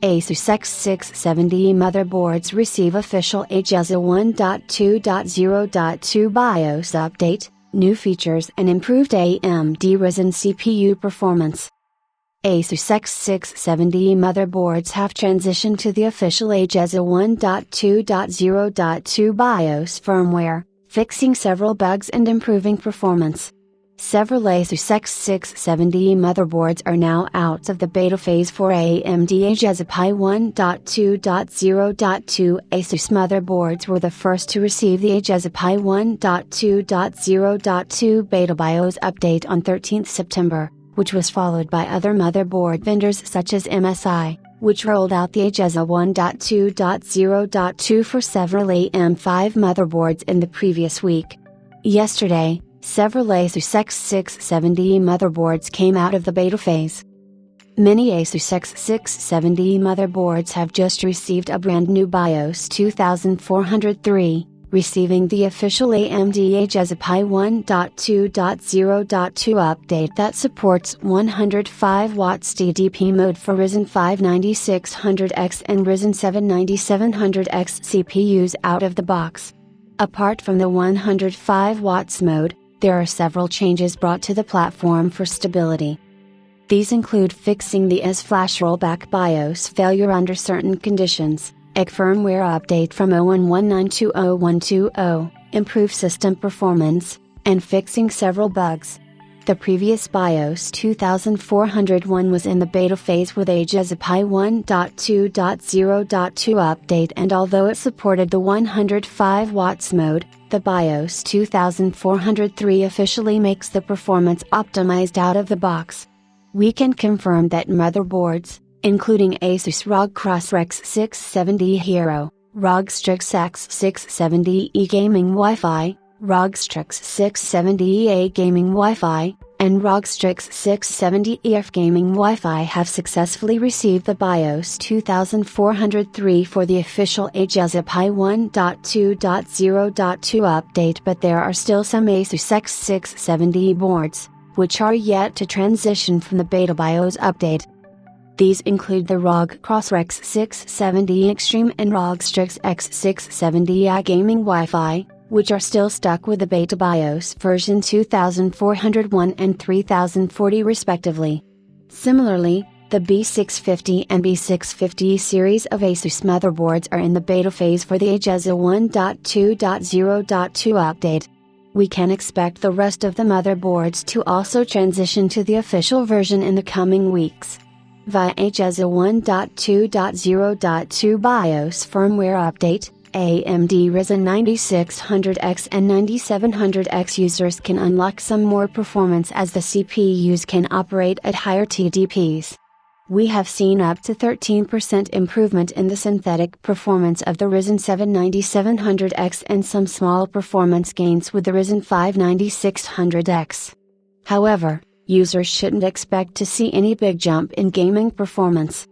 ASUS X670E motherboards receive official AGESA 1.2.0.2 BIOS update, new features and improved AMD Ryzen CPU performance. ASUS X670E motherboards have transitioned to the official AGESA 1.2.0.2 BIOS firmware, fixing several bugs and improving performance. Several ASUS X670E motherboards are now out of the beta phase for AMD AGESA Pi 1.2.0.2. ASUS motherboards were the first to receive the AGESA Pi 1.2.0.2 beta BIOS update on 13 September, which was followed by other motherboard vendors such as MSI, which rolled out the AGESA 1.2.0.2 for several AM5 motherboards in the previous week. Yesterday, several ASUS X670E motherboards came out of the beta phase. Many ASUS X670E motherboards have just received a brand new BIOS 2403, receiving the official AMD AGESA Pi 1.2.0.2 update that supports 105 watts TDP mode for Ryzen 5 9600X and Ryzen 7 9700X CPUs out of the box. Apart from the 105 watts mode, there are several changes brought to the platform for stability. These include fixing the ASUS flash rollback BIOS failure under certain conditions, a firmware update from 0.119 to 0.120, improved system performance, and fixing several bugs. The previous BIOS 2401 was in the beta phase with AGESA Pi 1.2.0.2 update, and although it supported the 105 watts mode, the BIOS 2403 officially makes the performance optimized out of the box. We can confirm that motherboards, including ASUS ROG X 670E Hero, ROG Strix X670E Gaming Wi-Fi, ROG Strix 670EA Gaming Wi-Fi, and ROG Strix 670EF Gaming Wi-Fi have successfully received the BIOS 2403 for the official AGESA Pi 1.2.0.2 update, but there are still some ASUS X670E boards, which are yet to transition from the beta BIOS update. These include the ROG X670E Extreme and ROG Strix X670i Gaming Wi-Fi, which are still stuck with the beta BIOS version 2401 and 3040 respectively. Similarly, the B650 and B650E series of ASUS motherboards are in the beta phase for the AGESA 1.2.0.2 update. We can expect the rest of the motherboards to also transition to the official version in the coming weeks. Via AGESA 1.2.0.2 BIOS firmware update, AMD Ryzen 9600X and 9700X users can unlock some more performance as the CPUs can operate at higher TDPs. We have seen up to 13% improvement in the synthetic performance of the Ryzen 7 9700X and some small performance gains with the Ryzen 5 9600X. However, users shouldn't expect to see any big jump in gaming performance.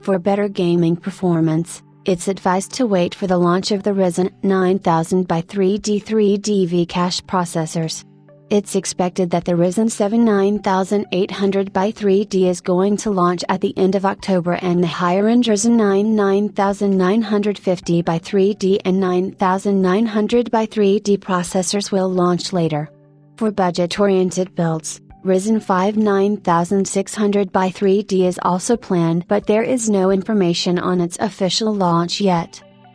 For better gaming performance, it's advised to wait for the launch of the Ryzen 9000 by 3D 3D cache processors. It's expected that the Ryzen 7 9800 by 3D is going to launch at the end of October, and the higher-end Ryzen 9 9950 by 3D and 9900 by 3D processors will launch later. For budget-oriented builds, Ryzen 5 9600 by 3D is also planned, but there is no information on its official launch yet.